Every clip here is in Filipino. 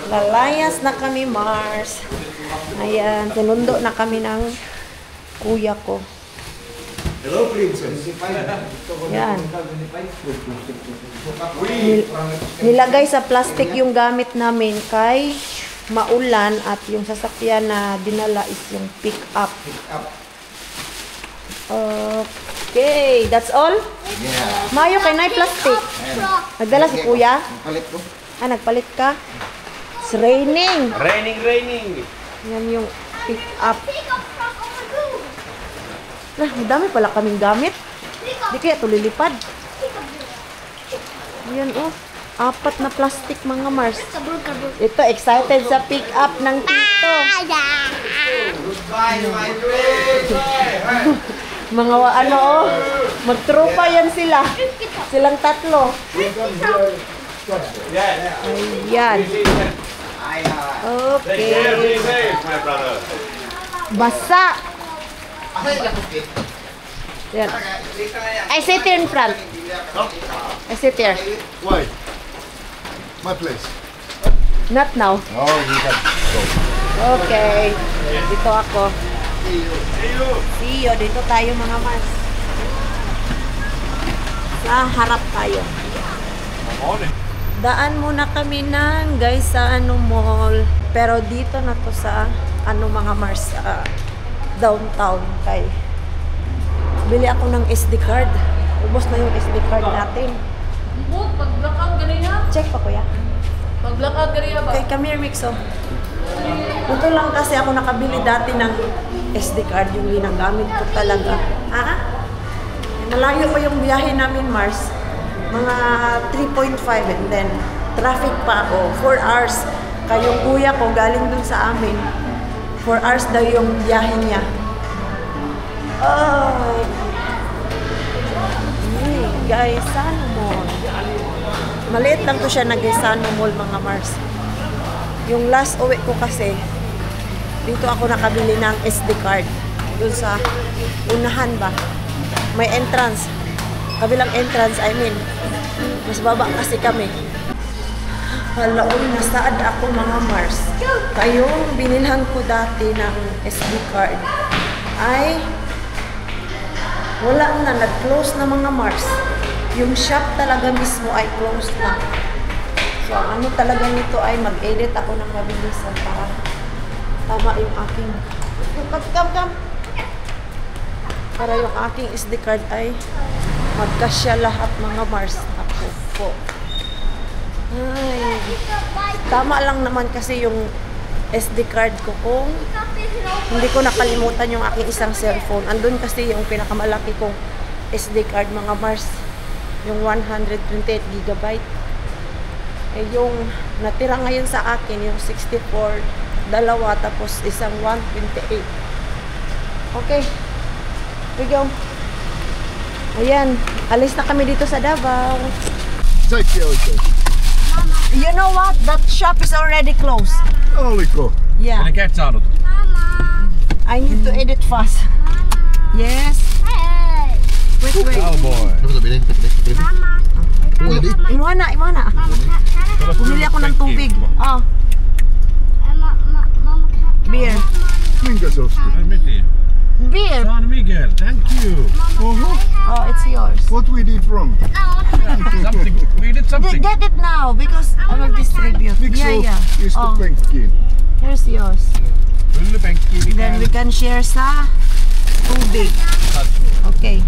Lalayas na kami, Mars. Ayan, sinundo na kami ng kuya ko. Hello, princess. Yan. Nilagay sa plastic yung gamit namin kay maulan at yung sasakyan na dinala is yung pick up. Okay, that's all? Yeah. Mayo kay nay plastic. Nagdala si kuya? Nagpalit ko. Nagpalit ka? It's raining. Raining. Yan yung pick up. Madami pala kaming gamit. Di kaya ito lilipad. Ayan oh. 4 na plastic mga Mars. Ito, excited sa pick up ng tito. Goodbye, my friend. Mga ano oh. Magtropa yan sila. Silang tatlo. Ayan. Okay. Be safe, my brother. Basa. Yan. I sit here in front. I sit here. Why? My place. Not now. Oh, you can go. Okay. Dito ako. See you. Dito tayo mga Mars. Sa harap tayo. Daan muna kami ng guys sa mall. Pero dito na to sa mga Mars downtown kay bili ako ng SD card. Ubos na yung SD card natin. Pag blackout ganyan. Check pa kuya. Pag blackout ganyan ba? Okay, come here, Mixo. Ito lang kasi ako nakabili dati ng SD card, yung ginagamit ko talaga. Malayo pa yung biyahe namin, Mars. Mga 3.5 and then traffic pa ako. 4 hours. Kayong kuya ko galing dun sa amin. 4 hours daw yung biyahe niya. Oh. Guys, Sano Mall. Maliit lang to siya na Sano Mall mga Mars. Yung last uwi ko kasi, dito ako nakabili ng SD card. Doon sa unahan ba? May entrance. Kabilang entrance, I mean. Mas baba kasi kami. Hala, nasaad ako mga Mars. Kayong binilhan ko dati ng SD card ay wala na, nag-close na mga Mars. Yung shop talaga mismo ay closed na. So, ano talaga nito ay mag-edit ako ng mabilisan para tama yung aking come. Para yung aking SD card ay magkasya lahat mga Mars. Ako po. Ay, tama lang naman kasi yung SD card ko kung hindi ko nakalimutan yung aking isang cellphone. Andun kasi yung pinakamalaki kong SD card mga Mars. Yung 128 GB. Eh yung natira ngayon sa akin, yung 64, dalawa, tapos isang 128. Okay. We go. Ayan. Alis na kami dito sa Davao. You know what? That shop is already closed. Oliko. Yeah. I need to edit fast. Yes. Wait. Cowboy. Iwana. Bumili ako ng tubig. Oh. Beer. Beer. San Miguel, thank you. Oh, it's yours. What we did wrong? We did something. Get it now because I will distribute. Yeah. Is the penkin. Here's yours. Then we can share sa tubig. Okay.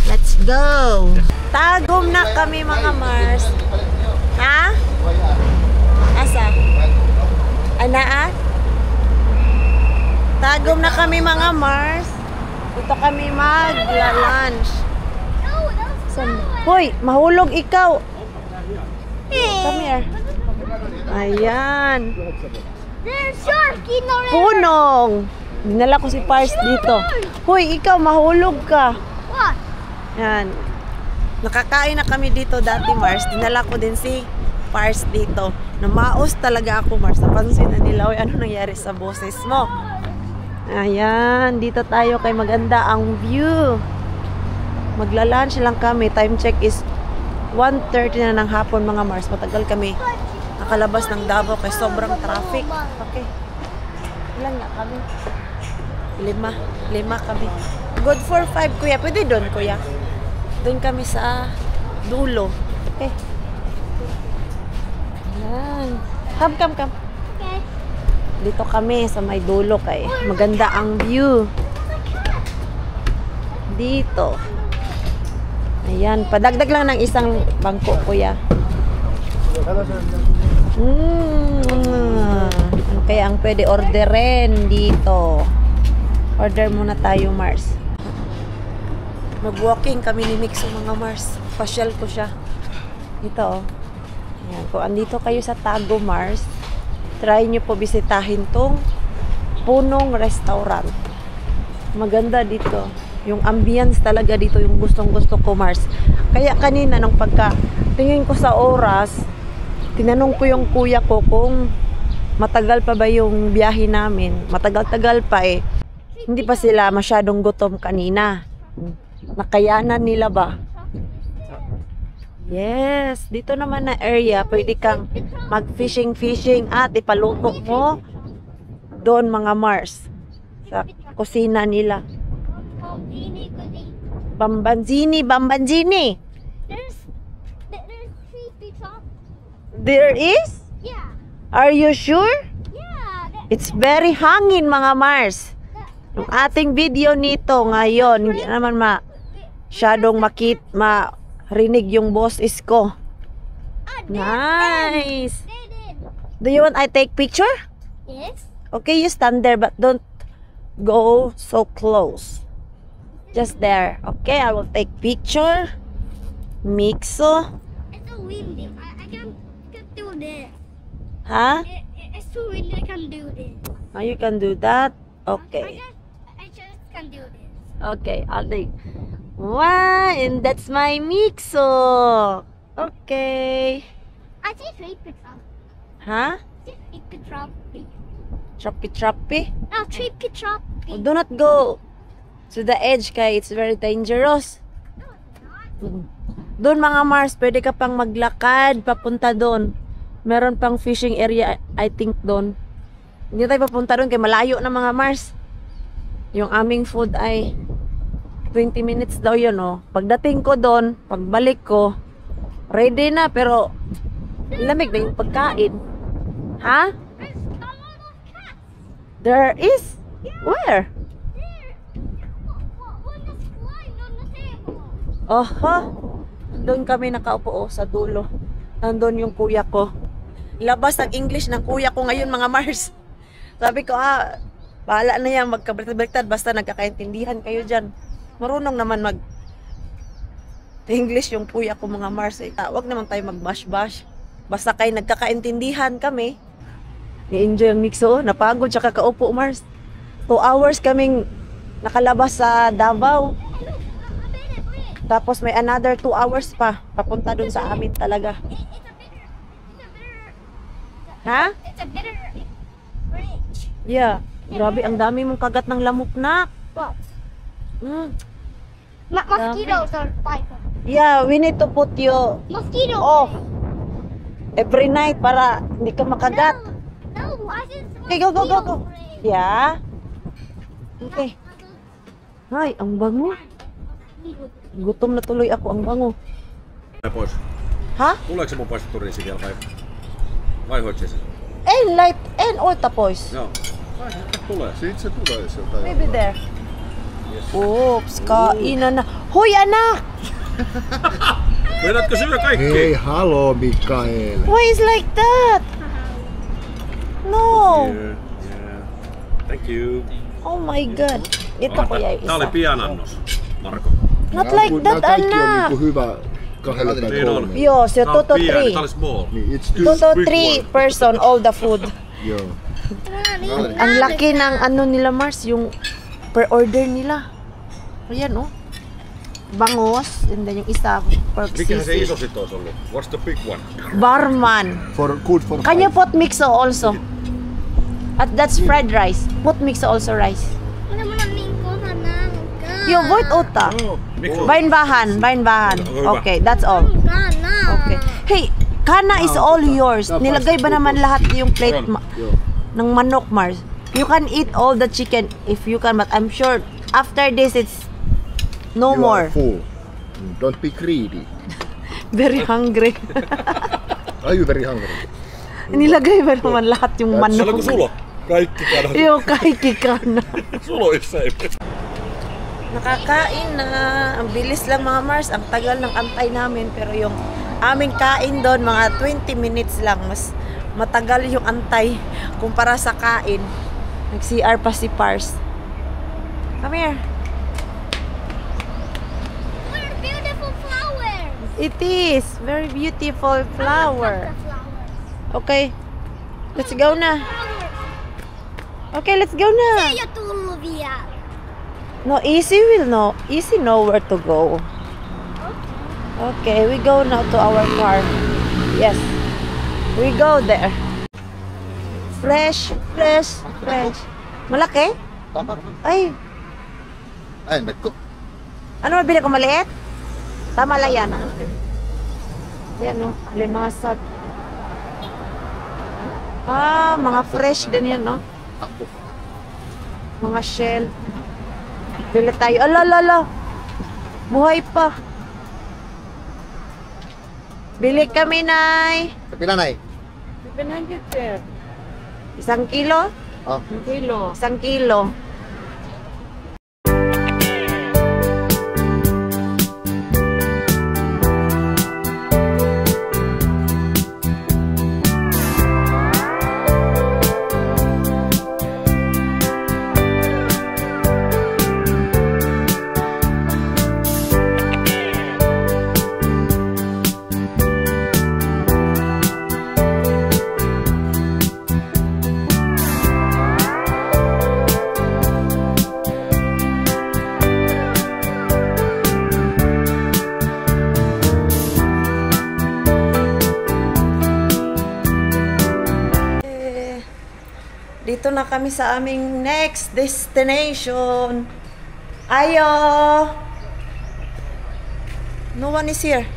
Let's go. Tagom na kami mga Mars. Ha? Asa? Ana? Tagom na kami mga Mars. Dito kami magla-lunch. Hoy, mahulog ikaw. Come here. Ayan. Punong. Dinala ko si Pars dito. Hoy, ikaw mahulog ka. Yan. Nakakain na kami dito dati, Mars. Dinala ko din si Pars dito. Namaos talaga ako, Mars. Napansin na nila, oy, ano nangyari sa boses mo? Ayan, dito tayo kay maganda ang view. Magla-lunch lang kami. Time check is 1:30 na ng hapon mga Mars. Matagal kami nakalabas ng Davao kay sobrang traffic. Okay. Ilan nga kami? 5 kami. Good for 5, kuya. Pwede doon, kuya. Doon kami sa dulo. Okay. Yan. Come. Okay. Dito kami sa may dulo kay maganda ang view. Dito. Ayan, padagdag lang ng isang bangko, kuya. Ano kaya ang pwede orderin dito? Order muna tayo, Mars. Mag-walking kami ni Mix, mga Mars. Pasyal ko siya. Dito, oh. Ayan, kung andito kayo sa Tago, Mars, try nyo po bisitahin tong Punong Restaurant. Maganda dito. Yung ambience talaga dito, yung gustong-gusto ko, Mars. Kaya kanina, nung tingin ko sa oras, tinanong ko yung kuya ko kung matagal pa ba yung biyahe namin. Matagal-tagal pa eh. Hindi pa sila masyadong gutom kanina. Nakayanan nila ba? Yes, dito naman na area, pwede kang mag-fishing at ipaluto mo doon, mga Mars, sa kusina nila. Bambanzini. There's creepy top. There is? Yeah. Are you sure? Yeah. It's very hangin, mga Mars. Yung ating video nito ngayon, hindi naman masyadong marinig yung boses ko. Nice. They did. Do you want I take picture? Yes. Okay, you stand there but don't go so close. Just there. Okay, I will take picture. Mixo. It's so windy. I can't do this. Huh? It's too windy. I can't do this. Oh, you can do that? Okay. I just can't do this. Okay, I'll take. Wow, and that's my Mixo. Okay. I see creepy top. Huh? Creepy troppy. Choppy. No, creepy Oh, troppy. do not go to the edge kay it's very dangerous. No, it's not. Doon, mga Mars, pwede ka pang maglakad papunta doon. Meron pang fishing area, I think, doon. Hindi tayo papunta doon kay malayo na, mga Mars. Yung aming food ay 20 minutes daw yun, oh. Pagdating ko doon, pagbalik ko, ready na, pero lamig na yung pagkain. Ha? There's a lot of cats. There is? Where? There. One is flying on the table. Oho. Doon kami nakaupo, oh, sa dulo. Nandun yung kuya ko. Labas ang English ng kuya ko ngayon, mga Mars. Sabi ko, bahala na yan, magkabaliktad, basta nagkakaintindihan kayo dyan. Marunong naman English yung kuya ko, mga Mars. Huwag naman tayo mag-bash-bash. Basta kayo nagkakaintindihan kami. Ni-enjoy ang Mixo. Napagod siya kakaupo, Mars. 2 hours kaming nakalabas sa Davao. Tapos may another 2 hours pa. Papunta dun sa amin talaga. Ha? It's a bitter bridge. Yeah. Grabe, ang dami mong kagat ng lamok na. Wow. Mosquitoes are fighting. Yeah, we need to put you Mosquito. off every night para hindi ka makagat. No, I just. Okay, go. Yeah. Okay. Ay, ang bango. Gutom na tuloy ako, ang bango. Pois. Ha? Tuleeko se mun paistettu riisi vielä vai hoitse se? En oita pois. Joo. Tulee. Siitä se tulee sieltä. Maybe there. Oops, kainan na. Hoy, anak! Vedätkö syö kaikki? Hei, haloo Mikael. Why is like that? No. Yeah. Thank you. Oh my God. Ito ko Tää yung oli isa. pienannos, Marko. Not like that, kaikki on anak. niinku hyvä 2 tai Niin on. 3. Yo, so Tää 2 on to pieni, 3. tää oli small. Niin, it's 2 too to big 3 one. person, all the food. Joo. Ang laki ng ano nila, Mars, yung per order nila. Ayan, oh. Bangos, and then yung isa, pork Mikähän se sisig. iso sit ois ollut? What's the big one? Barman. Good for Can you 5. put mixo also? That's fried rice. Put mixo also rice. Yo, voit ota. Miksi? Bain bahan. Hyvä. Okay, that's all. Okay. Hey, Kana is all yours. Tapos, Nilagay ba naman lahat yung plate Yo. ng manok, Mars? You can eat all the chicken if you can, but I'm sure after this it's no You more. are full. Don't be greedy. Very hungry. Are you very hungry? Nilagay ba naman lahat yung That's- Saanko manok? sulo? Kaikki käydä. Yung kaikikana. Suloissa ei. Nakakain na. Ang bilis lang mga Mars. Ang tagal ng antay namin. Pero yung aming kain doon, mga 20 minutes lang. Mas matagal yung antay kumpara sa kain. Nag-CR pa si Pars. Come here. What a beautiful flower. It is. Very beautiful flower. The flowers. Okay. Let's go na. Okay, let's go na. Jag tror vi är. No, Easy will know. Easy know where to go. Okay, we go now to our car. Yes. We go there. Fresh, fresh, fresh. Malaki? Ay, Ay, nagko. ano mabili ko maliit? Tama lang yan. Yan o, limasag. Ah, mga fresh din yan, no? Ako. Mga shell. Bili tayo. Ala. Buhay pa. Bili kami, Nay. Kapila na eh. 700 per. 1 kilo? Oh. 1 kilo. Dito na kami sa aming next destination. Ayo! No one is here.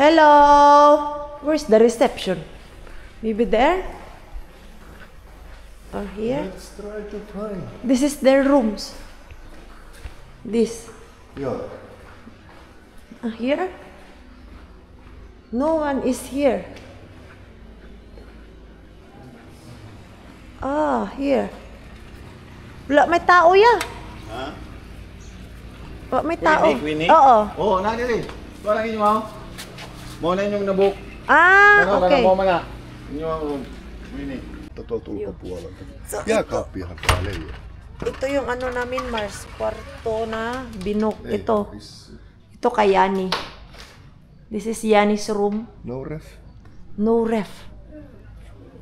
Hello! Where's the reception? Maybe there? Or here? Let's try to find. This is their rooms. This. Joo. Here? No one is here. Ah, here. Wala, may tao ya. Ha? Wala, may tao. Winnie? Oo. Oh, na dili. Wala inyo mo. Mo na inyong nabuk. Ah, okay. Mo mana. Inyo Winnie. Tutuwa ulkopuolelta. So, Jääkaappihan täällä ei ole. Ito yung ano namin, Mars. Kwarto na binok. Ei, Ito. miss. Ito kay Yani. This is Yani's room. No ref. No ref.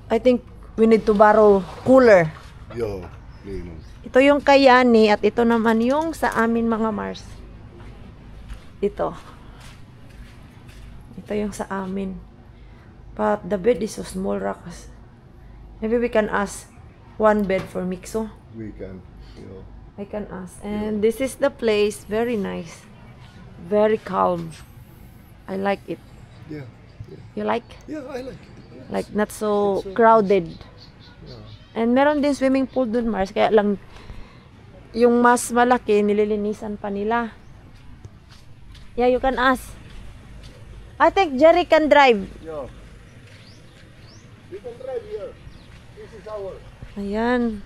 I think we need to borrow cooler. Joo, niin on. Ito yung kay Yani at ito naman yung sa amin mga Mars. Ito. Ito yung sa amin. But the bed is so small, Rakas. Maybe we can ask one bed for Mixo. We can. Joo. I can ask. And this is the place. Very nice. Very calm. I like it. Yeah. Yeah. You like? Yeah, I like it. Like not so crowded. And meron din swimming pool dun, Mars. Kaya lang yung mas malaki, nililinisan pa nila. Yeah, you can ask. I think Jerry can drive. Joo. You can drive here. This is our. Ayan.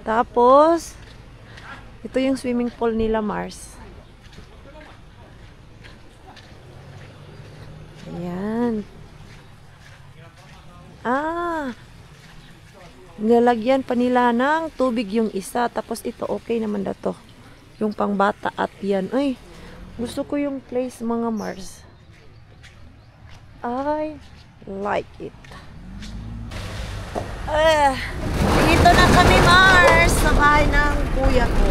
Tapos, ito yung swimming pool nila, Mars. Ayan. Ah. Nilalagyan pa nila ng tubig yung isa. Tapos ito, okay naman na to. Yung pangbata at yan. Ay, gusto ko yung place, mga Mars. I like it. Dito na kami, Mars, sa bahay ng kuya ko.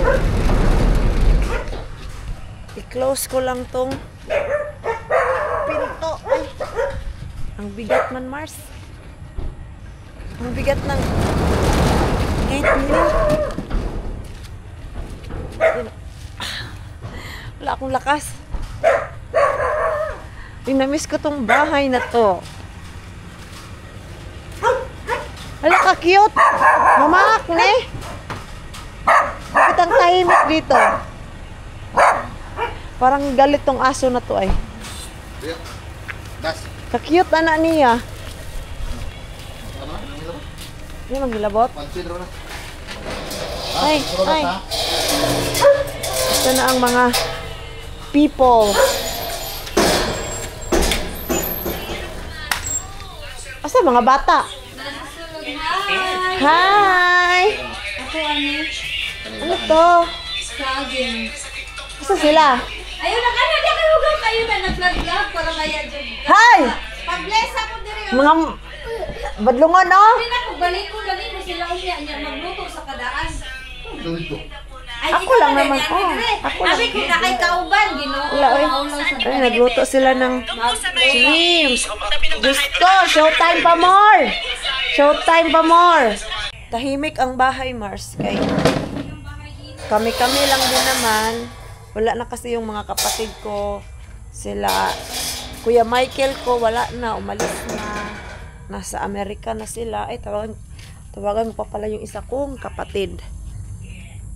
I-close ko lang tong pinto. Ay, ang bigat man, Mars. Ang bigat ng gate nila. Wala akong lakas. Pinamiss ko tong bahay na to. Hala ka cute. Mamak, ne? Bakit ang tahimik dito? Parang galit tong aso na to ay. Yeah. Das. Ka-cute anak niya. Ano? Yan ang hilabot. Pansin ro na. Ay, ay. Ito na ang mga people. Asa mga bata? Hi! Ako ano? Ano to? Saging. Asa sila? Ayun na kayo, di kayo huwag kayo na nag-vlog para kaya dyan. Hi! Pag-bless ako diri. Mga badlungan, oh! Hindi na ko balik ko lang mo sila unya niya magluto sa kadaan. Dito. Ay, Ako lang naman, oh. Ako lang. Sabi ko na kay kauban, Ginoo. Wala, oy. Ay, nagluto sila ng shrimps. Gusto, showtime pa more! Showtime pa more! Tahimik ang bahay, Mars. Kay kami-kami lang din naman. Wala na kasi yung mga kapatid ko. Sila, Kuya Michael ko, wala na. Umalis na. Nasa Amerika na sila. Ay, tawagan mo pa pala yung isa kong kapatid.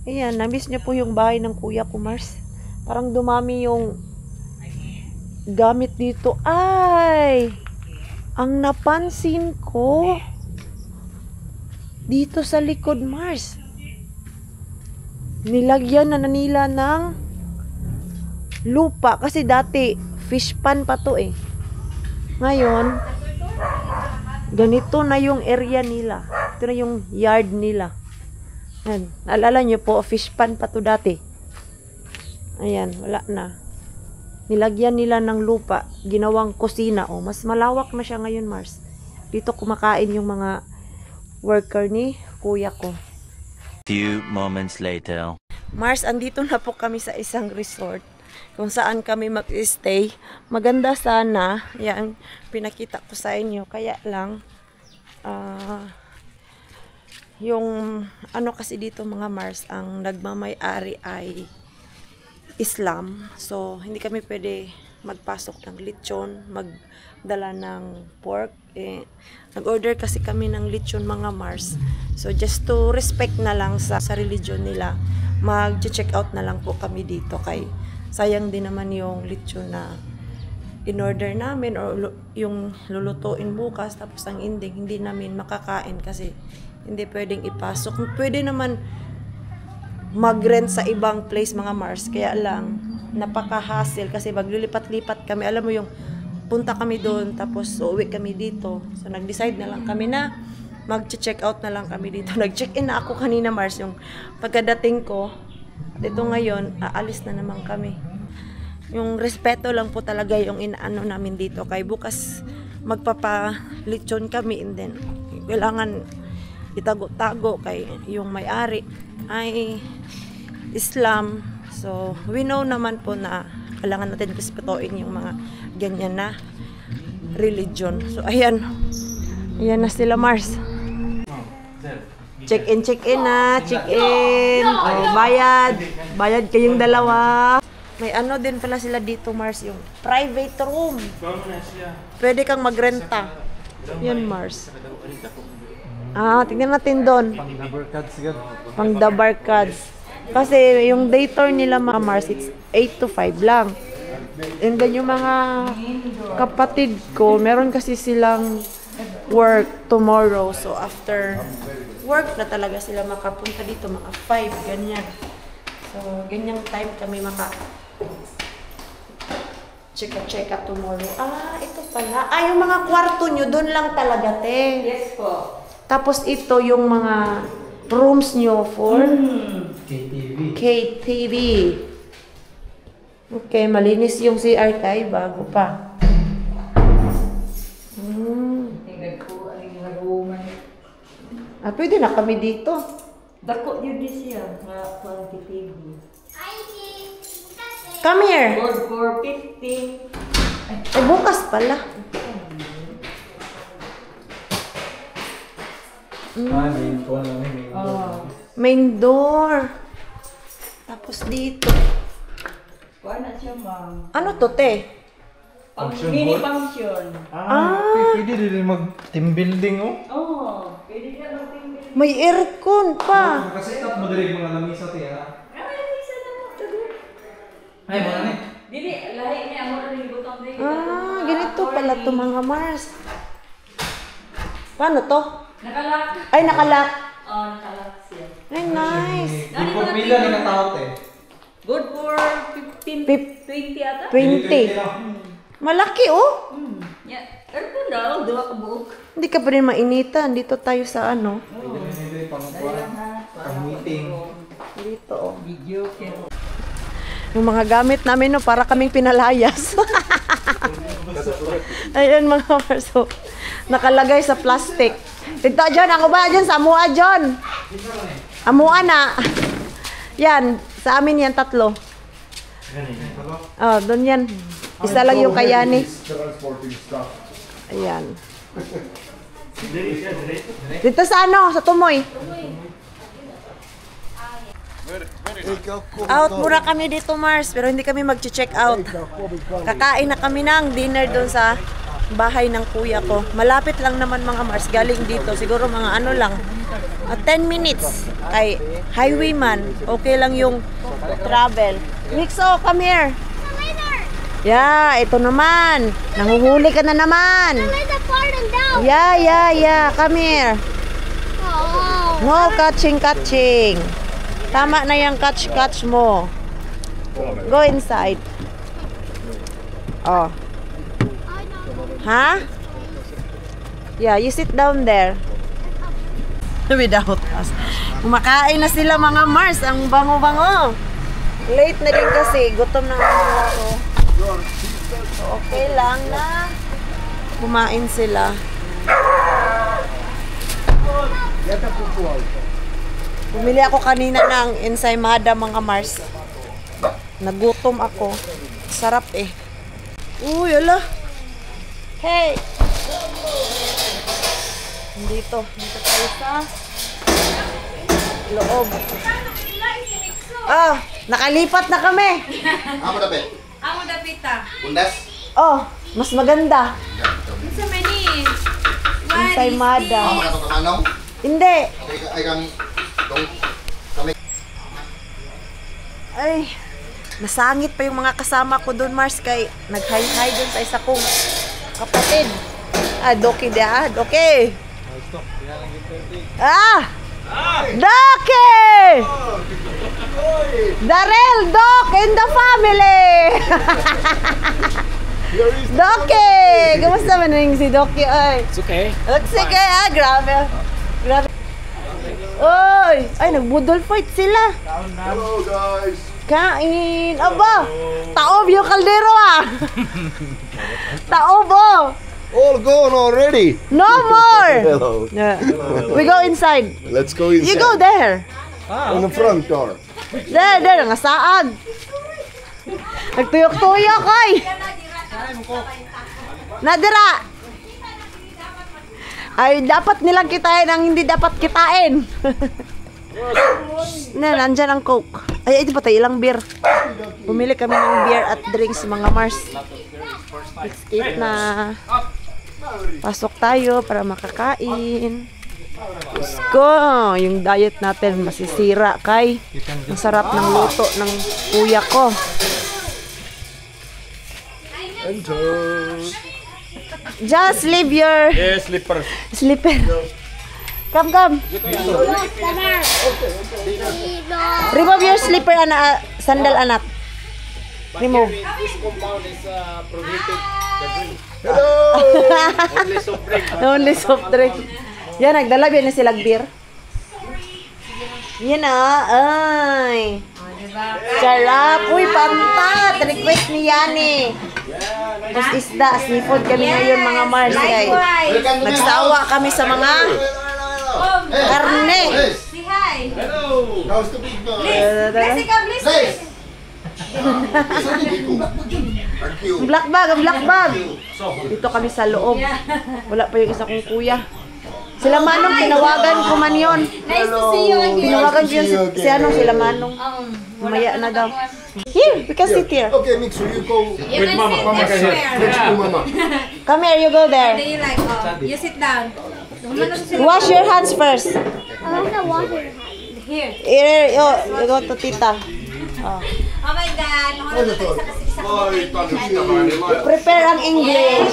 Ayan, na-miss niyo po yung bahay ng kuya ko, Mars. Parang dumami yung gamit dito. Ay! Ang napansin ko, dito sa likod, Mars, nilagyan na nila ng lupa. Kasi dati, fish pan pa to eh. Ngayon, ganito na yung area nila. Ito na yung yard nila. Ayan. Naalala nyo po, fish pan pa to dati. Ayan, wala na. Nilagyan nila ng lupa, ginawang kusina. Oh, mas malawak na siya ngayon, Mars. Dito kumakain yung mga worker ni kuya ko. Few moments later. Mars, andito na po kami sa isang resort kung saan kami mag-stay. Maganda sana. Yan, pinakita ko sa inyo. Kaya lang, yung ano kasi dito mga Mars, ang nagmamay-ari ay Islam. So, hindi kami pwede magpasok ng lechon, magdala ng pork. Nag-order kasi kami ng lechon mga Mars. So, just to respect na lang sa religion nila, mag-check out na lang po kami dito. Kay sayang din naman yung lechon na in-order namin or yung lulutuin bukas. Tapos ang ending, hindi namin makakain kasi hindi pwedeng ipasok. Pwede naman mag-rent sa ibang place mga Mars. Kaya lang, napaka-hassle kasi maglilipat-lipat kami. Alam mo yung punta kami doon tapos uuwi kami dito. So nag-decide na lang kami na mag-check out na lang kami dito. Nag-check-in na ako kanina Mars. Yung pagkadating ko, dito ngayon, aalis na naman kami. Yung respeto lang po talaga yung inaano namin dito. Kay bukas magpapalitsyon kami and then kailangan itago-tago kay yung may-ari ay Islam. So, we know naman po na kailangan natin respetuin yung mga ganyan na religion. So, ayan. Ayan na sila, Mars. Check-in na. Check-in. Oh, bayad. Bayad kayong dalawa. May ano din pala sila dito, Mars, yung private room. Pwede kang magrenta. Yan, Mars. Tingnan natin doon. Pang the barkads. Kasi yung day tour nila mga Mars, it's 8 to 5 lang. And then yung mga kapatid ko, meron kasi silang work tomorrow. So after work na talaga sila makapunta dito, mga 5, ganyan. So ganyang time kami check-up tomorrow. Ito pala. Yung mga kwarto nyo, doon lang talaga, te. Yes po. Tapos ito yung mga rooms nyo for KTV. Okay, malinis yung CR tayo bago pa. Pwede na kami dito. Dako yun din siya. Nga KTV. Come here. For 50. Bukas pala. Main door. Tapos dito. Kuha na siya, ma'am. Ano to, te? Function Mini hall? function. Pwede din mag-team building, oh. Oo. Pwede ka mag-team building. May aircon pa. Kasi kat mo direct mga lamisa tiya. Ay, mga ni. Dili, lahi niya. Amo na rin butang din. Ganito pala to mga Mars. Paano to? Nakalak. Ay, nakalak. Oo, nakalak siya. Ay, nice. Di ko pila ni kataot eh. Good for 15, 20 ata? 20. Malaki, oh. Yeah. Aircon daw, dua ka buok. Hindi ka pa rin mainitan. Dito tayo sa ano. Pwede pang-meeting. Dito, oh. Video kaya. Yung mga gamit namin, no, para kaming pinalayas. Ayan mga Marso. Nakalagay sa plastic. Dito, John. Ako ba, John? Sa Amua, John. Amua na. Yan. Sa amin yan, 3. Oh, doon yan. Isa lang yung kayani. Transporting stuff. Ayan. Dito sa ano? Sa Tumoy. Out muna kami dito, Mars. Pero hindi kami mag-check out. Kakain na kami ng dinner doon sa bahay ng kuya ko. Malapit lang naman mga Mars. Galing dito. Siguro mga ano lang. 10 minutes. Kay highwayman. Okay lang yung travel. Mixo, come here. Yeah, ito naman. Nanguhuli ka na naman. Let the pardon down. Yeah. Come here. Oh. No catching. Tama na yung catch mo. Go inside. Oh. Ha? Yeah, you sit down there. Without us. Kumakain na sila mga Mars. Ang bango-bango. Late na din kasi. Gutom na ako. So, okay lang na kumain sila. Bumili ako kanina ng ensaymada mga Mars. Nagutom ako. Sarap eh. Uy, ala. Hey! Dito tayo sa loob. Ah, nakalipat na kami. Amo dapat. Amo dapita. Undas. Oh, mas maganda. Sa many. Ensaymada. Amo na to kamanong. Hindi. Ay kami kami. Ay, nasangit pa yung mga kasama ko doon, Mars, kay nag-hi-hi doon sa isa kong kapatid. Doki dia, Doki. Doki! Darrell, Doc, in the family! Doki! Kamusta man rin si Doki? It's okay. It's okay, grabe. Oy! Ay, nagbudol fight sila. Hello guys. Kain! Aba! Taob yung kaldero Taob All gone already. No more! Hello. Yeah. We go inside. Let's go inside. You go there. On the front door. There, nasaag. Nagtuyok-tuyok, ay! Nadira! Ay, dapat nilang kitain ang hindi dapat kitain. Nandyan ang Coke. Ay, ito pa tayo, ilang beer. Bumili kami ng beer at drinks, mga Mars. It's 8 na. Pasok tayo para makakain. Diyos ko, yung diet natin masisira kay ang sarap ng luto ng kuya ko. Just leave your slipper. Come. Remove your slipper, anak. Sandal, anak. Remove. This compound is prohibited the drink. Hello. Only soft drink. Only soft drink. Yan, nagdala yan na silang beer. Yan ay. Sarap. Uy, pantat. Request ni Yani. Tapos isda, seafood kami ngayon mga Mars. Ay. Nagsawa kami sa mga karne. Say hi. Hello. How's the big boy? Blessing ka, blessing. Thank you. Black bag. Dito kami sa loob. Wala pa yung isa kong kuya. Sila Manong, tinawagan ko man yun. Nice to see you again. Tinawagan ko yun si ano, sila Manong. Mamaya na daw. Here, we can sit here. Okay, Mixu, you go You can sit Mama can sit everywhere. next to Mama. Come here, you go there. Then you like, oh, you sit down. Wash your hands first. I want to wash your hands. Here. Here, you go to tita. Oh. Oh my God. Prepare ang English.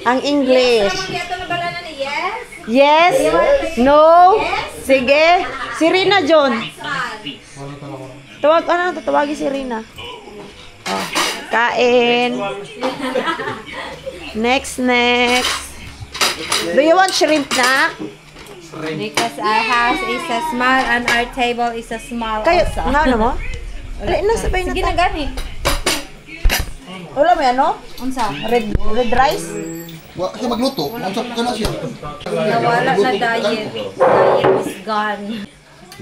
Ang English. Ito na bala na ni Yes? Yes? No? Sige. Si Rina, John. Tatawagin si Rina. Oh. Kain. Next. Do you want shrimp na? Because our house is a small and our table is a small Kayo, also. nga ano mo? Ali, nasabay na Sige tayo. na gani. Wala mo yan, no? Unsa? Red rice? Wa siya magluto. Unsa ka na siya? Nawala na diet. Diet is gone.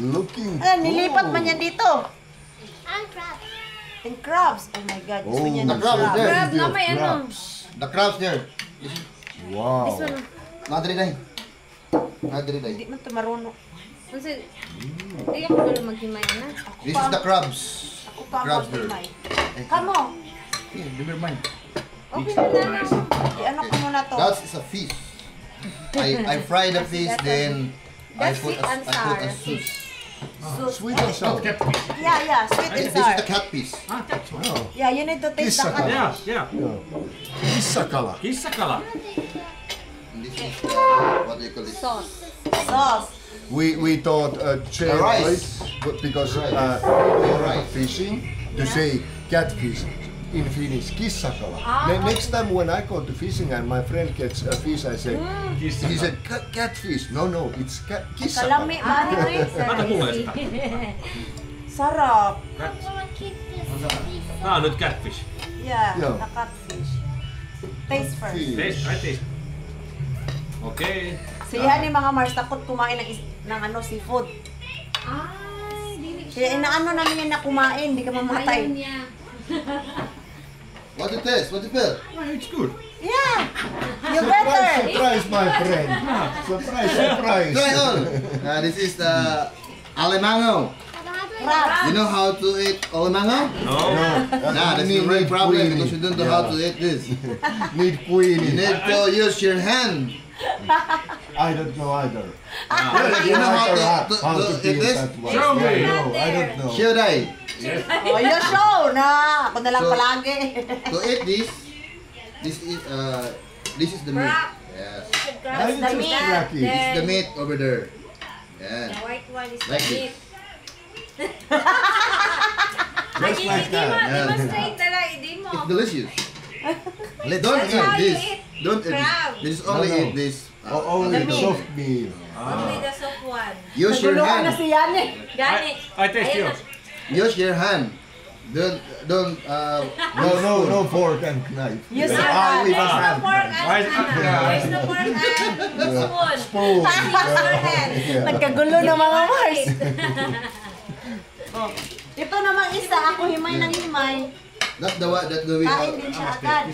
Looking. Nilipat man yan dito. And crabs. And crabs. Oh my God. Gusto niya the ng crab is crab. there. Crab Video na of may ano. crabs. The crabs there. Wow. This one. Nadri dai. Nadri dai. Hindi man ito marunong. Unsa? Hindi ako pala maghimay na. This is the crabs. Ako pa Crabs ako there. dumay. Kamo. Yeah, never mind. Okay na. I-ano ko muna to. That is a fish. I fry the fish, then I That's put sweet and I put a sour. sauce. Sauce. Sweet and sour. Yeah. Sweet and This is sour. the cat fish. Yeah, you need to taste the cat. Yeah. Kissakala. Kissakala. And this is what do you call this? Sauce. We thought chain rice. rice, but because Rice. fishing to say catfish in Finnish, kissakala. Next time when I go to fishing and my friend gets a fish, I say, he said catfish. No, it's kissakala. Kalami, mari. Anna kuulee sitä. Sarap. I want to keep this fish. Nyt catfish. Yeah, Yeah. the catfish. Taste first. Taste, I taste. Okay. Siya ni mga Mars, takot kumain ng seafood. Ay, dili Kaya inaano namin yan na kumain, hindi ka mamatay. niya. What it taste? What it feel? It's good. Yeah! You better! Surprise, my friend. Surprise. Try on. This is the Alemango. Crab. You know how to eat Alemango? No. Nah, that's the real problem because you don't know how to eat this. Need queen. You need to use your hand. I don't know either. You know how to eat feel this? that one. Show me. No, I don't know. Should I? Oh, you show na! Ako na lang So- palagi. To eat this is the meat. Yes. I the just meat. cracky. This is the meat over there. Yeah. The white one is Like the this. meat. Just like that. Demonstrate na lang, hindi mo. It's delicious. Let's Don't That's how eat you this. eat Don't eat crab. this. Just only No, no. eat this. Only The meat. soft meal. Only the soft one. Use your Naguluhan na hand. si Yanni. Gani. I taste Ayan yours. Use your hand. Don't No fork and knife. Use Yes, your ah, hand. with There's a no hand. fork and Why- there's no fork and spoon. Spoon. Use your hand. Nagkagulo na mga Mars. Oh. Ito namang isa, ako himay ng himay. That's the way. Kain din siya agad.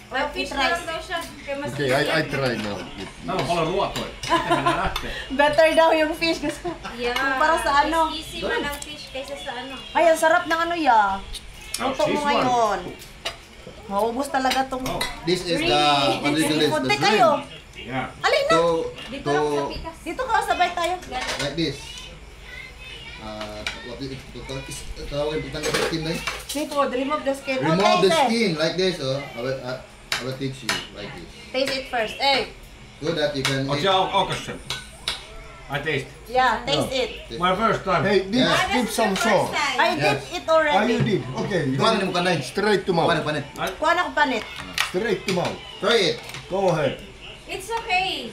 Well, fish na lang daw siya. Kaya mas Okay, I try now. Täällä on paljon ruotoja. Miten nää lähtee? Better daw yung fish. Kasi, Yeah. Para sa ano? Mas easy man ang fish kaysa sa ano. ay, ang sarap ng ano ya. Luto this mo one. ngayon. Maubos talaga tong This is the what do you call this? seafood. The Di kayo. shrimp. Yeah. Alin na. Dito lang sa pikas. Dito ka, sabay tayo. Like this. What do you tawagin pag tanggal sa skin na yun? Seafood, remove the skin. Oh, Remove the taste it. skin like this. Oh, I will teach you like this. Taste it first. Eh, So that you can Oot eat. sä aukassut sen? I taste. yeah, taste it. My first time. Hey, Yeah. dip some salt. I did Yes. it Ah, you already. did. Okay. Kuha na mo kanay. Straight to mouth. Paano? Kuha na ko panit. Straight to mouth. Try it. Go ahead. It's okay.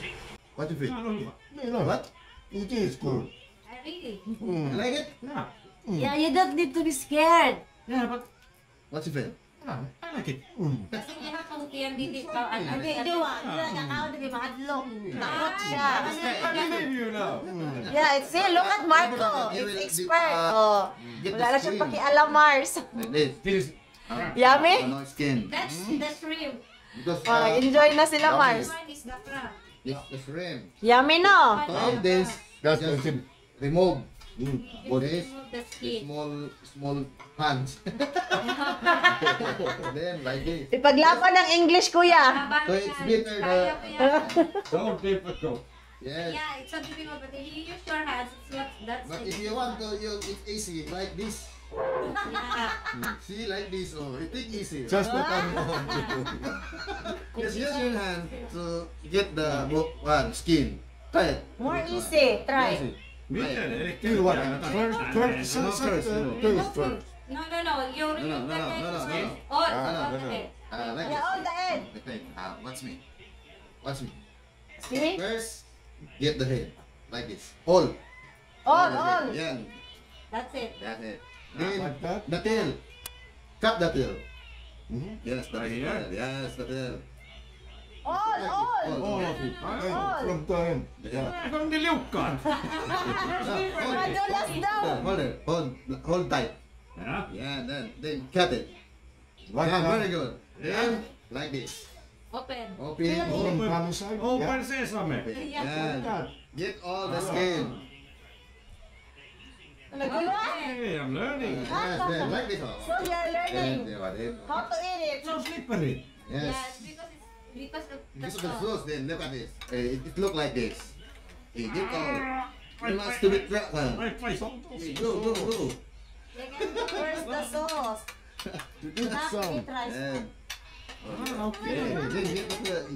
What do you think? You know What? It is good. Really? You like it? Yeah. Yeah, you don't need to be scared. Yeah, but What's your feel? yeah, I like it. Kasi nakakautihan dito. Hindi, nakakaw, hindi mahadlok. Takot siya. I believe you now. Yeah, it's see, look at Marco. You It's will- expert. Get Wala na the siyang skin. pakialam, Mars. Like this. This is Yummy? No skin. That's the shrimp. Because Enjoy na sila, Mars. One is the crab. this the shrimp. Yummy, no? To eat this, That's just the remove What is The skin. small hands. Then like this. Ipaglaban ng English, kuya. So it's better. So difficult. Yes. Yeah, it's so difficult, but if you use your hands, it's not that But if you want to use it easy like this. See like this. Oh, it is easy. Just put on. Just use your hand to get the skin. Try it. More easy. Try. Easy. Miten? Eli Do what? First. No, first. No. You remove No. the head No. first. All no. the head. Like Yeah, all the end. this. Watch me. Watch me. See? First, get the head like this. All. All. Yeah. That's it. That's it. Then Like that? the tail. Cut the tail. Mhm. Yes, the Right tail. here? Yes, the tail. All. All of it. From the end. Yeah. Kom till Lukan! Madulas daw. Hold it. Hold tight. Ja. Yeah, then cut it. Like Yeah, very that. good. Then like this. Open. Open. From tummy side. Yeah. Open sesame! Yeah. Get all the skin. Hey, I'm learning! Yes, then like this. So you're learning Then what it. how to eat it. So slippery! Yes. Because of the Because of the sauce. sauce, then look at this. It look like this. Hey, get all. You must do it right. Vai, Hey, go. First the sauce. You did some. It rice. And Okay. then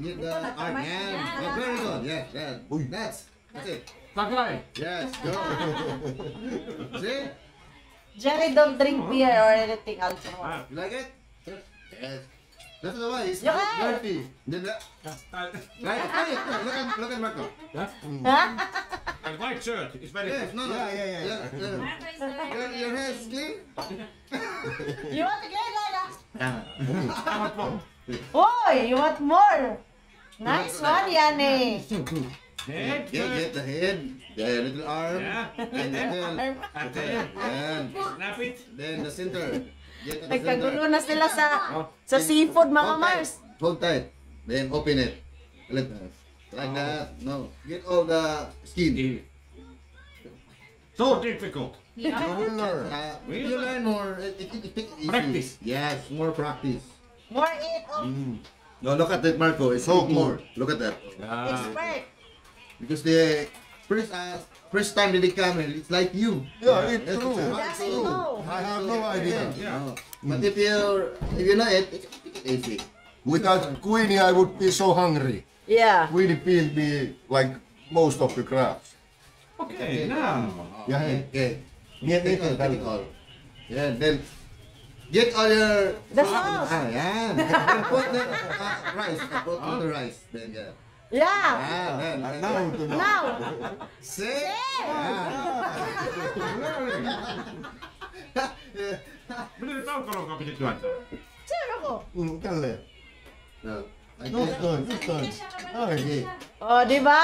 get the art. Yeah. Oh, very good. Yes, that's it. Taklay! Yes, go. See? Jerry don't drink beer or anything else. You like it? Yes. That's the way. It's Yeah. dirty. Then right. Hey, look at Marco. And white shirt is very Yes, no. Yeah. Your hair is clean. You want to get that? Yeah. Oy, you want more? Nice one, yan eh. Head Get the head, the little arm, Yeah. and the tail, and then and snap it. then the center. Get to the Nagkagulo center. na sila sa seafood, mga Hold tight. Mars. Hold tight. Then open it. Like that. No. Get all the skin. So difficult! You will learn. You learn more. It easy. Practice. Yes, more practice. More eat. Oh, No, look at that, Marco. It's So so more. Look at that. expert. Because the first time that they come here, it's like you. Yeah, it's Yes, true. That's it, no. I have no idea. No. But if you know it, it's easy. Without Queenie, I would be so hungry. Yeah. Queenie will be like most of the crabs. Okay, now. Yeah, Okay. yeah. Take all. Yeah, then get all your The sauce. yeah. Put the rice. Put all the rice. Then yeah. Yeah. Then Now to know. Now. see. Miten taukolonkaan piti työntää? Sure ako. Tälleen. No, like Just this. turn, just turn. Okay. Oh, di ba?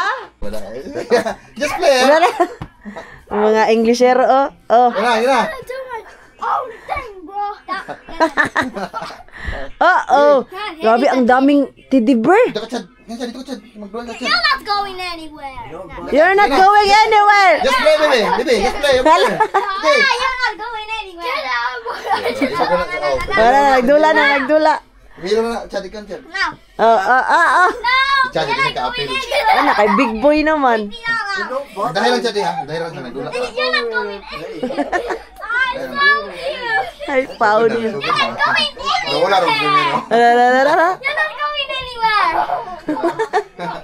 Just play. Wala na. Ang mga Englishero, oh. Oh. Yeah. Oh, dang, bro. Oh. Grabe, ang daming teddy bear. Dito ka, Chad. Dito ka, Chad. Mag-drawing ka, Chad. You're not going anywhere. You're not going anywhere. Just play, baby. Baby, just play. Okay. You're not going anywhere. Get out. Wala na, nagdula. Mira mo na, Chad. Ikaw, Chad. No. Oh. No. Chad, You're hindi not ka going apil. anywhere. Ano, kay big boy naman. Dahil lang, Chad, ha? Dahil lang, Chad. Nagdula ka. You're not going anywhere. I saw you. Ay, pao niya. You're not going Wala rin anywhere. Lalalala. You're not going anywhere.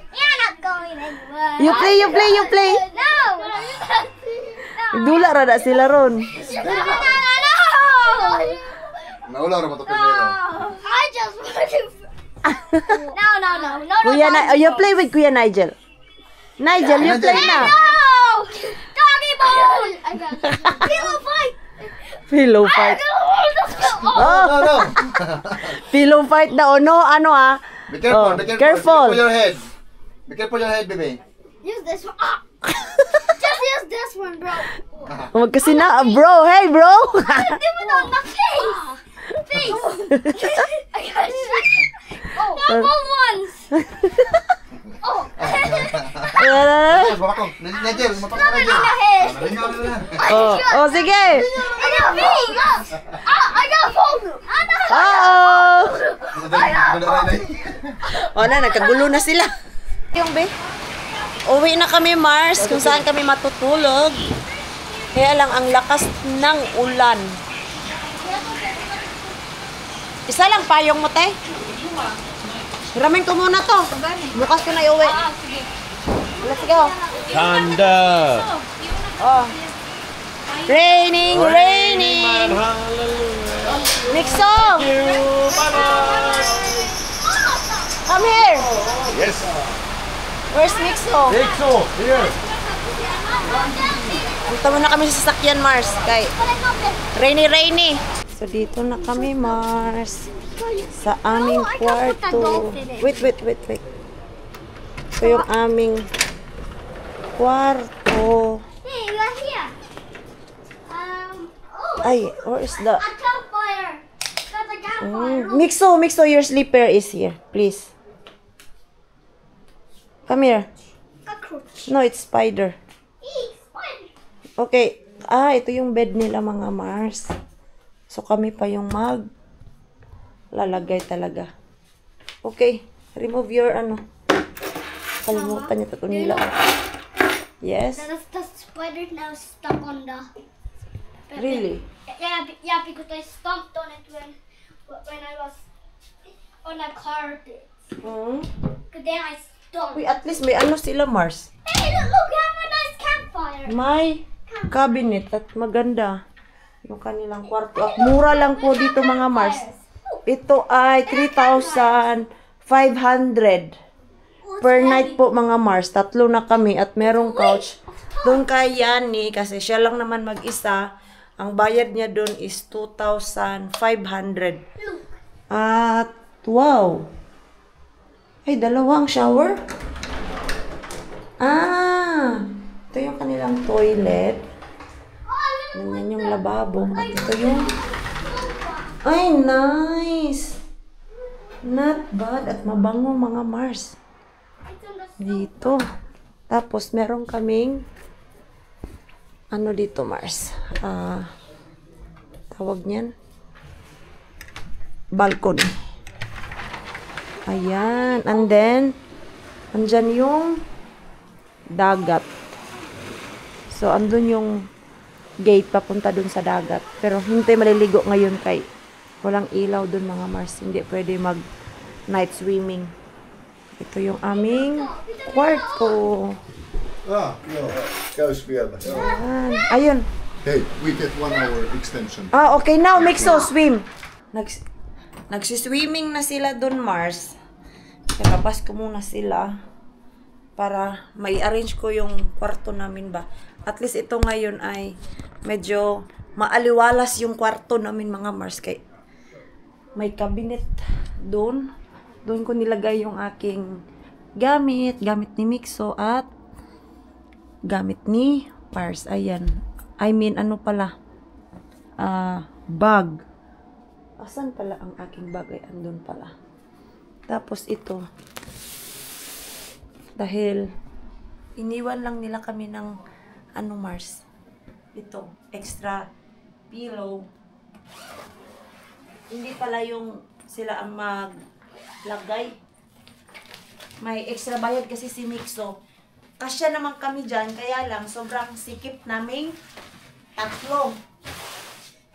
You're not going anywhere. You play. No. Nagdula ra na sila ron. No. Nawala rin mo ito primero. I just want to. No. Kuya na, you play with Kuya Nigel. Nigel, you play na. No. Doggy bone. Pillow fight. Pillow fight. Oh, No. pillow fight daw. No, ano ah. Be careful, Oh, be careful. careful. Be careful your head. Be careful your head, baby. Use this one. Just use this one, bro. Huwag kasi na, bro. Hey, bro. Do it on the face. I got shot. Oh, double ones. Oh. Mapakong. Nigel, mapakong Another in Nigel. the head. Oh, sige. I got me! I got phone! Oh! O na, nagkagulo na sila. Yung be, uwi na kami, Mars, kung saan kami matutulog. Kaya lang, ang lakas ng ulan. Isa lang payong mo, te. Hiramin ko muna to. Bukas ko na iuwi. Let's go. Thunder. Oh. Raining, raining. Nixo. Come here. Yes. Where's Nixo? Nixo, here. Punta muna kami sa sasakyan, Mars. Kay rainy, rainy. So, dito na kami, Mars. Sa aming kwarto. Wait. Ito yung aming kwarto. Hey, you are here. Ay, where is the... A campfire. Got a campfire. Mixo, your sleeper is here. Please. Come here. Cockroach. No, it's spider. Spider. Okay. Ito yung bed nila, mga Mars. So, kami pa yung lalagay talaga. Okay. Remove your, kalimutan niyo ito nila. Yes? The spider now stuck on the... Really? Yeah, because I stomped on it when I was on the carpet. Then I stomped. Uy, at least may sila, Mars. Hey, look, we have a nice campfire. May cabinet at maganda yung kanilang kwarto. At mura lang po dito, mga Mars. Ito ay 3,500 per night po, mga Mars. 3 na kami at merong couch. Doon kay Yani, kasi siya lang naman mag-isa, ang bayad niya doon is 2,500. At wow! Ay, 2 ang shower. Ito yung kanilang toilet. Ganyan yung lababo. At ito yung... Ay, nice! Not bad. At mabango, mga Mars. Dito. Tapos, meron kaming dito, Mars? Tawag niyan? Balcony. Ayan. And then, andyan yung dagat. So, andun yung gate papunta dun sa dagat. Pero, hindi maliligo ngayon kay walang ilaw dun, mga Mars. Hindi pwede mag night swimming. Ito yung aming kwarto. No. Käys vielä. Ayun. Hey, we get 1 hour extension. Okay. Now, Mixo, swim. Nagsiswimming na sila dun, Mars. Nababas ko muna sila para may arrange ko yung kwarto namin ba. At least ito ngayon ay medyo maaliwalas yung kwarto namin, mga Mars. Kay may cabinet doon. Doon ko nilagay yung aking gamit ni Mixo at gamit ni Mars. Ayan. I mean, bag. Asan pala ang aking bag? Ay, andun pala. Tapos ito. Dahil iniwan lang nila kami ng Mars. Ito, extra pillow. Hindi pala yung sila ang maglagay. May extra bayad kasi si Mixo. Kasya naman kami dyan, kaya lang sobrang sikip naming 3.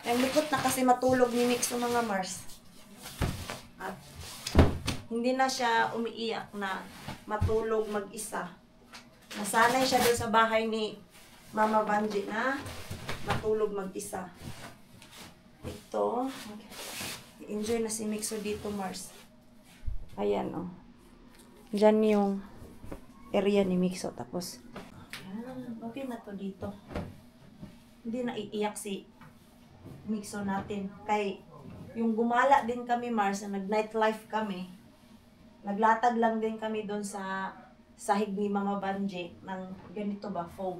Ang likot na kasi matulog ni Mixo, mga Mars. At hindi na siya umiiyak na matulog mag-isa. Nasanay siya doon sa bahay ni Mama Banji na matulog mag-isa. Ito, enjoy na si Mixo dito, Mars. Ayan, oh. Diyan yung area ni Mixo. Tapos, okay na to dito. Hindi na iiyak si Mixo natin. Kay, yung gumala din kami, Mars, na nag-nightlife kami. Naglatag lang din kami doon sa sahig ni Mama Banji ng ganito ba, foam.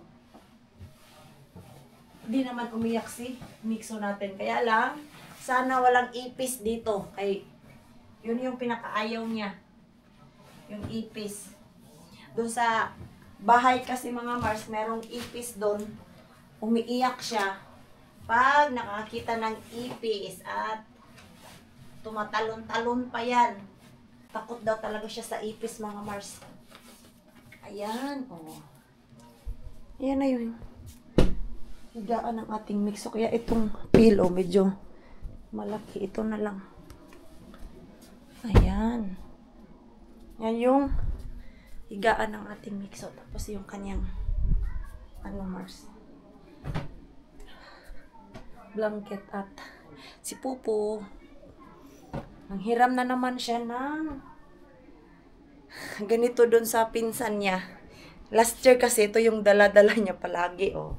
Hindi naman umiyak si Mixo natin. Kaya lang, sana walang ipis dito. Kay, yun yung pinakaayaw niya. Yung ipis. Doon sa bahay kasi, mga Mars, merong ipis doon. umiiyak siya pag nakakita ng ipis at tumatalon-talon pa yan. Takot daw talaga siya sa ipis, mga Mars. Ayan, oh. Ayan na yun. Higaan ng ating mixo. Kaya itong pillow, medyo malaki. Ito na lang. Ayan. Yan yung higaan ng ating mixo. Tapos yung kanyang Mars. Blanket at si Pupo. Ang hiram na naman siya ng ganito doon sa pinsan niya. Last year kasi ito yung dala-dala niya palagi, oh.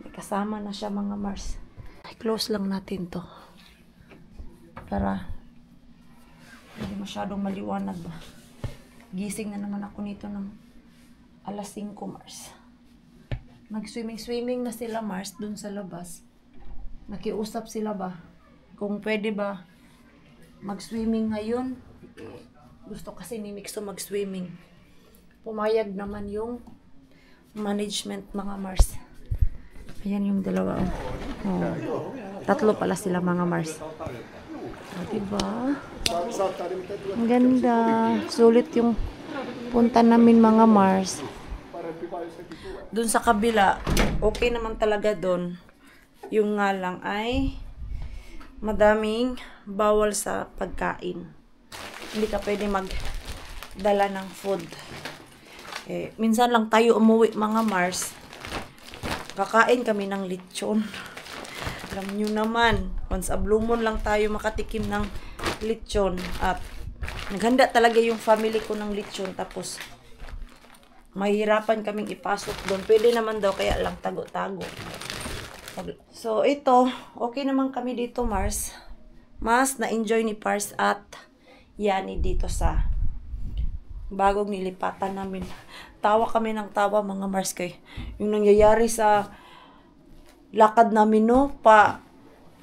May kasama na siya, mga Mars. Close lang natin to. Para hindi masyadong maliwanag ba. Gising na naman ako nito ng alas 5, Mars. Nag-swimming na sila, Mars, doon sa labas. Nakiusap sila ba kung pwede ba mag-swimming ngayon. Gusto kasi ni Mixo mag-swimming. Pumayag naman yung management, mga Mars. Ayan yung dalawa. Oh. Tatlo pala sila, mga Mars. Diba? Ang ganda. Sulit yung punta namin, mga Mars. Doon sa kabila, okay naman talaga doon. Yung nga lang ay madaming bawal sa pagkain. Hindi ka pwede magdala ng food. Minsan lang tayo umuwi, mga Mars. Kakain kami ng lechon. Alam nyo naman, once a blue moon lang tayo makatikim ng lechon. At naghanda talaga yung family ko ng lechon. Tapos mahirapan kaming ipasok doon. Pwede naman daw, kaya lang tago-tago. So, ito, okay naman kami dito, Mars. Mas na-enjoy ni Pars at Yani dito sa bagong nilipatan namin. Tawa kami ng tawa, mga Mars, kay yung nangyayari sa lakad namin, no? Pa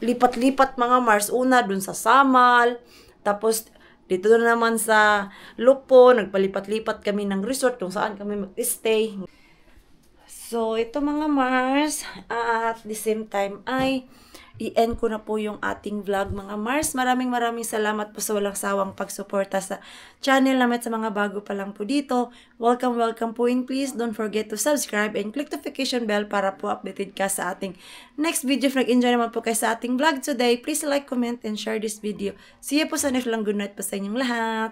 lipat-lipat, mga Mars. Una, dun sa Samal. Tapos, dito na naman sa Lupo. Nagpalipat-lipat kami ng resort kung saan kami mag-stay. So, ito, mga Mars, at the same time ay i-end ko na po yung ating vlog, mga Mars. Maraming salamat po sa walang sawang pagsuporta sa channel namin, sa mga bago pa lang po dito. Welcome po, and please don't forget to subscribe and click the notification bell para po updated ka sa ating next video. If nag-enjoy naman po kayo sa ating vlog today, please like, comment, and share this video. See you po sa next lang. Good night po sa inyong lahat.